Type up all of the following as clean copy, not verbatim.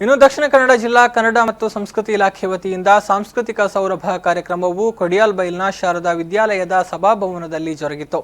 ಇನ್ನು ದಕ್ಷಿಣ ಕನ್ನಡ ಜಿಲ್ಲಾ ಕನ್ನಡ ಮತ್ತು ಸಂಸ್ಕೃತಿ ಇಲಾಖೆ ವತಿಯಿಂದ ಸಾಂಸ್ಕೃತಿಕ ಸೌರಭ ಕಾರ್ಯಕ್ರಮವು ಕೊಡಿಯಾಲ್ಬೈಲ್ನ ಶಾರದಾ ವಿದ್ಯಾಲಯದ ಸಭಾಭವನದಲ್ಲಿ ಜರುಗಿತು.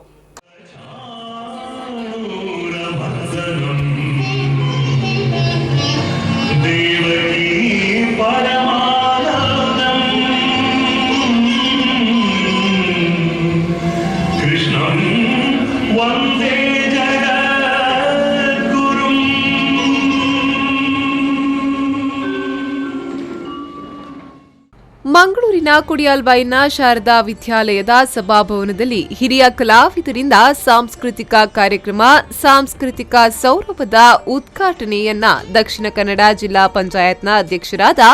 ಮಂಗಳೂರಿನ ಕೊಡಿಯಾಲ್ಬೈಲ್ನ ಶಾರದಾ ವಿದ್ಯಾಲಯದ ಸಭಾಭವನದಲ್ಲಿ ಹಿರಿಯ ಕಲಾವಿದರಿಂದ ಸಾಂಸ್ಕೃತಿಕ ಕಾರ್ಯಕ್ರಮ ಸಾಂಸ್ಕೃತಿಕ ಸೌರಭದ ಉದ್ಘಾಟನೆಯನ್ನ ದಕ್ಷಿಣ ಕನ್ನಡ ಜಿಲ್ಲಾ ಪಂಚಾಯತ್ನ ಅಧ್ಯಕ್ಷರಾದ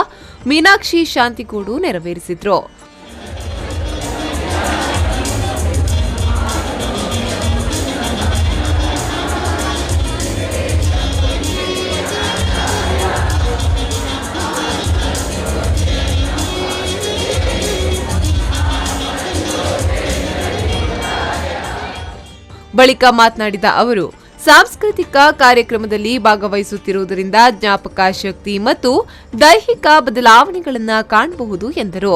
ಮೀನಾಕ್ಷಿ ಶಾಂತಿಗೂಡು ನೆರವೇರಿಸಿದ್ರು. ಬಳಿಕ ಮಾತನಾಡಿದ ಅವರು, ಸಾಂಸ್ಕೃತಿಕ ಕಾರ್ಯಕ್ರಮದಲ್ಲಿ ಭಾಗವಹಿಸುತ್ತಿರುವುದರಿಂದ ಜ್ಞಾಪಕ ಶಕ್ತಿ ಮತ್ತು ದೈಹಿಕ ಬದಲಾವಣೆಗಳನ್ನು ಕಾಣಬಹುದು ಎಂದರು.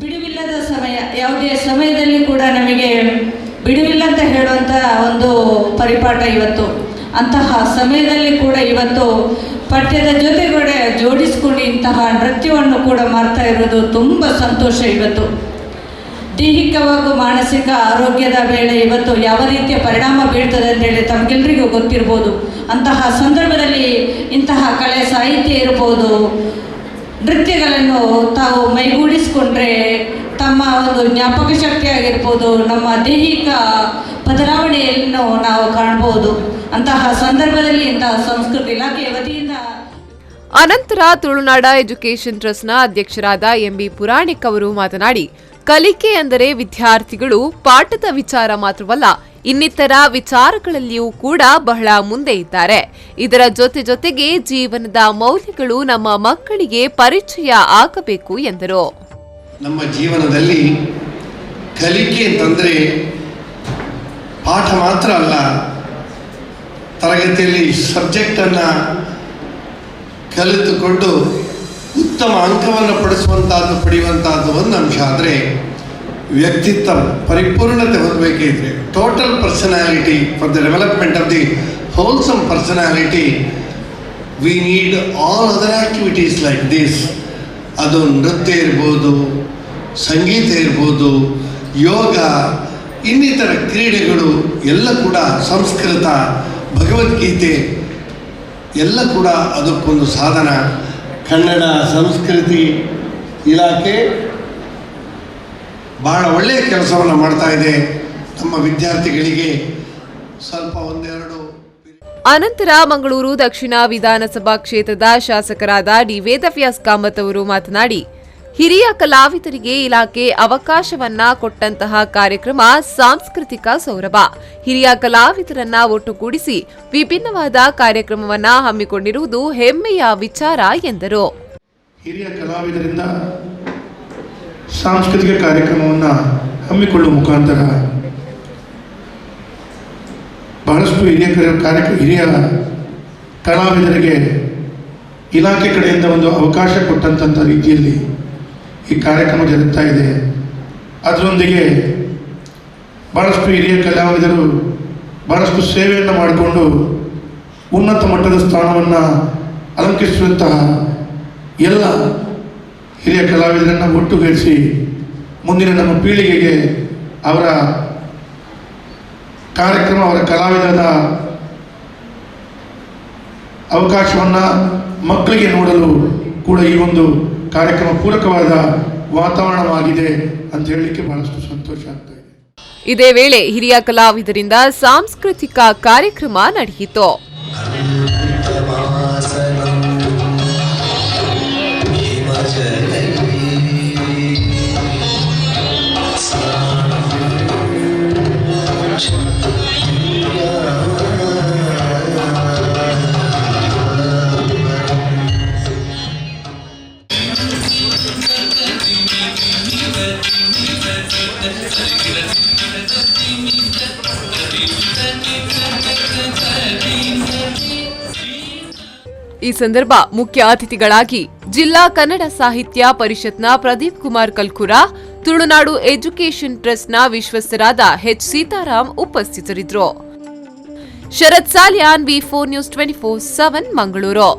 ಬಿಡುವಿಲ್ಲದ ಸಮಯ, ಯಾವುದೇ ಸಮಯದಲ್ಲಿ ಕೂಡ ನಮಗೆ ಬಿಡುವಿಲ್ಲ ಅಂತ ಹೇಳುವಂತ ಒಂದು ಪರಿಪಾಠ ಇವತ್ತು. ಅಂತಹ ಸಮಯದಲ್ಲಿ ಕೂಡ ಇವತ್ತು ಪಠ್ಯದ ಜೊತೆಗೂಡೆ ಜೋಡಿಸಿಕೊಂಡು ಇಂತಹ ನೃತ್ಯವನ್ನು ಕೂಡ ಮಾಡ್ತಾ ಇರೋದು ತುಂಬ ಸಂತೋಷ. ಇವತ್ತು ದೈಹಿಕವಾಗೂ ಮಾನಸಿಕ ಆರೋಗ್ಯದ ಮೇಲೆ ಇವತ್ತು ಯಾವ ರೀತಿಯ ಪರಿಣಾಮ ಬೀಳ್ತದೆ ಅಂತೇಳಿ ತಮಗೆಲ್ಲರಿಗೂ ಗೊತ್ತಿರ್ಬೋದು. ಅಂತಹ ಸಂದರ್ಭದಲ್ಲಿ ಇಂತಹ ಕಲೆ ಸಾಹಿತ್ಯ ಇರ್ಬೋದು, ನೃತ್ಯಗಳನ್ನು ತಾವು ಮೈಗೂಡಿಸಿಕೊಂಡ್ರೆ ತಮ್ಮ ಒಂದು ಜ್ಞಾಪಕ ಶಕ್ತಿ ಆಗಿರ್ಬೋದು, ನಮ್ಮ ದೈಹಿಕ ಬದಲಾವಣೆಯನ್ನು ನಾವು ಕಾಣ್ಬೋದು. ಅಂತಹ ಸಂದರ್ಭದಲ್ಲಿ ಇಂತಹ ಸಂಸ್ಕೃತಿ ಇಲಾಖೆಯ ವತಿಯಿಂದ ಅನಂತರ ತುಳುನಾಡ ಎಜುಕೇಷನ್ ಟ್ರಸ್ಟ್ನ ಅಧ್ಯಕ್ಷರಾದ ಎಂಬಿ ಪುರಾಣಿಕ್ ಅವರು ಮಾತನಾಡಿ, ಕಲಿಕೆ ಅಂದರೆ ವಿದ್ಯಾರ್ಥಿಗಳು ಪಾಠದ ವಿಚಾರ ಮಾತ್ರವಲ್ಲ, ಇನ್ನಿತರ ವಿಚಾರಗಳಲ್ಲಿಯೂ ಕೂಡ ಬಹಳ ಮುಂದೆ ಇದ್ದಾರೆ. ಇದರ ಜೊತೆಗೆ ಜೀವನದ ಮೌಲ್ಯಗಳು ನಮ್ಮ ಮಕ್ಕಳಿಗೆ ಪರಿಚಯ ಆಗಬೇಕು ಎಂದರು. ನಮ್ಮ ಜೀವನದಲ್ಲಿ ಕಲಿಕೆ ಅಂತಂದ್ರೆ ಪಾಠ ಮಾತ್ರ ಅಲ್ಲ, ತರಗತಿಯಲ್ಲಿ ಸಬ್ಜೆಕ್ಟ್ ಅನ್ನ ಕಲಿತುಕೊಂಡು ಉತ್ತಮ ಅಂಕವನ್ನು ಪಡೆಯುವಂತಹದ್ದು ಒಂದು ಅಂಶ. ಆದರೆ ವ್ಯಕ್ತಿತ್ವ ಪರಿಪೂರ್ಣತೆ ಹೊಂದಬೇಕಿದ್ರೆ, total personality for the development of the wholesome personality we need all other activities like this. ಅದು ನೃತ್ಯ ಇರ್ಬೋದು, ಸಂಗೀತ ಇರ್ಬೋದು, ಯೋಗ, ಇನ್ನಿತರ ಕ್ರೀಡೆಗಳು ಎಲ್ಲ ಕೂಡ, ಸಂಸ್ಕೃತ, ಭಗವದ್ಗೀತೆ ಎಲ್ಲ ಕೂಡ ಅದಕ್ಕೊಂದು ಸಾಧನ. ಕನ್ನಡ ಸಂಸ್ಕೃತಿ ಇಲಾಖೆ ಬಹಳ ಒಳ್ಳೆಯ ಕೆಲಸವನ್ನು ಮಾಡ್ತಾ ಇದೆ. ನಮ್ಮ ವಿದ್ಯಾರ್ಥಿಗಳಿಗೆ ಸ್ವಲ್ಪ ಒಂದೆರಡು. ಅನಂತರ ಮಂಗಳೂರು ದಕ್ಷಿಣ ವಿಧಾನಸಭಾ ಕ್ಷೇತ್ರದ ಶಾಸಕರಾದ ಡಿ ವೇದವ್ಯಾಸ್ ಕಾಮತ್ ಅವರು ಮಾತನಾಡಿ, ಹಿರಿಯ ಕಲಾವಿದರಿಗೆ ಇಲಾಖೆ ಅವಕಾಶವನ್ನ ಕೊಟ್ಟಂತಹ ಕಾರ್ಯಕ್ರಮ ಸಾಂಸ್ಕೃತಿಕ ಸೌರಭ. ಹಿರಿಯ ಕಲಾವಿದರನ್ನ ಒಟ್ಟುಗೂಡಿಸಿ ವಿಭಿನ್ನವಾದ ಕಾರ್ಯಕ್ರಮವನ್ನ ಹಮ್ಮಿಕೊಂಡಿರುವುದು ಹೆಮ್ಮೆಯ ವಿಚಾರ ಎಂದರು. ಹಿರಿಯ ಕಲಾವಿದರಿಂದ ಸಾಂಸ್ಕೃತಿಕ ಕಾರ್ಯಕ್ರಮವನ್ನು ಹಮ್ಮಿಕೊಳ್ಳುವ ಮುಖಾಂತರ ಬಹಳಷ್ಟು ಹಿರಿಯ ಕಲಾವಿದರಿಗೆ ಇಲಾಖೆ ಕಡೆಯಿಂದ ಒಂದು ಅವಕಾಶ ಕೊಟ್ಟಂಥ ರೀತಿಯಲ್ಲಿ ಈ ಕಾರ್ಯಕ್ರಮ ಜರುಗ್ತಾ ಇದೆ. ಅದರೊಂದಿಗೆ ಭಾಳಷ್ಟು ಹಿರಿಯ ಕಲಾವಿದರು ಭಾಳಷ್ಟು ಸೇವೆಯನ್ನು ಮಾಡಿಕೊಂಡು ಉನ್ನತ ಮಟ್ಟದ ಸ್ಥಾನವನ್ನು ಅಲಂಕರಿಸುವಂತಹ ಎಲ್ಲ ಹಿರಿಯ ಕಲಾವಿದರನ್ನು ಒಟ್ಟುಗೂಡಿಸಿ ಮುಂದಿನ ನಮ್ಮ ಪೀಳಿಗೆಗೆ ಅವರ ಕಾರ್ಯಕ್ರಮ, ಅವರ ಕಲಾವಿದದ ಅವಕಾಶವನ್ನು ಮಕ್ಕಳಿಗೆ ನೋಡಲು ಕೂಡ ಈ ಒಂದು ಕಾರ್ಯಕ್ರಮ ಪೂರಕವಾದ ವಾತಾವರಣವಾಗಿದೆ ಅಂತ ಹೇಳಲಿಕ್ಕೆ ಬಹಳಷ್ಟು ಸಂತೋಷ ಆಗ್ತಾ ಇದೆ. ಇದೇ ವೇಳೆ ಹಿರಿಯ ಕಲಾವಿದರಿಂದ ಸಾಂಸ್ಕೃತಿಕ ಕಾರ್ಯಕ್ರಮ ನಡೆಯಿತು. Thank you. ಈ ಸಂದರ್ಭ ಮುಖ್ಯ ಅತಿಥಿಗಳಾಗಿ ಜಿಲ್ಲಾ ಕನ್ನಡ ಸಾಹಿತ್ಯ ಪರಿಷತ್ನ ಪ್ರದೀಪ್ ಕುಮಾರ್ ಕಲ್ಕುರ, ತುಳುನಾಡು ಎಜುಕೇಷನ್ ಟ್ರಸ್ಟ್ನ ವಿಶ್ವಸ್ತರಾದ ಎಚ್ ಸೀತಾರಾಮ್ ಉಪಸ್ಥಿತರಿದ್ದರು. ಶರತ್ ಸಾಲಿಯಾನ್, ವಿ4 ನ್ಯೂಸ್ 24/7 ಮಂಗಳೂರು.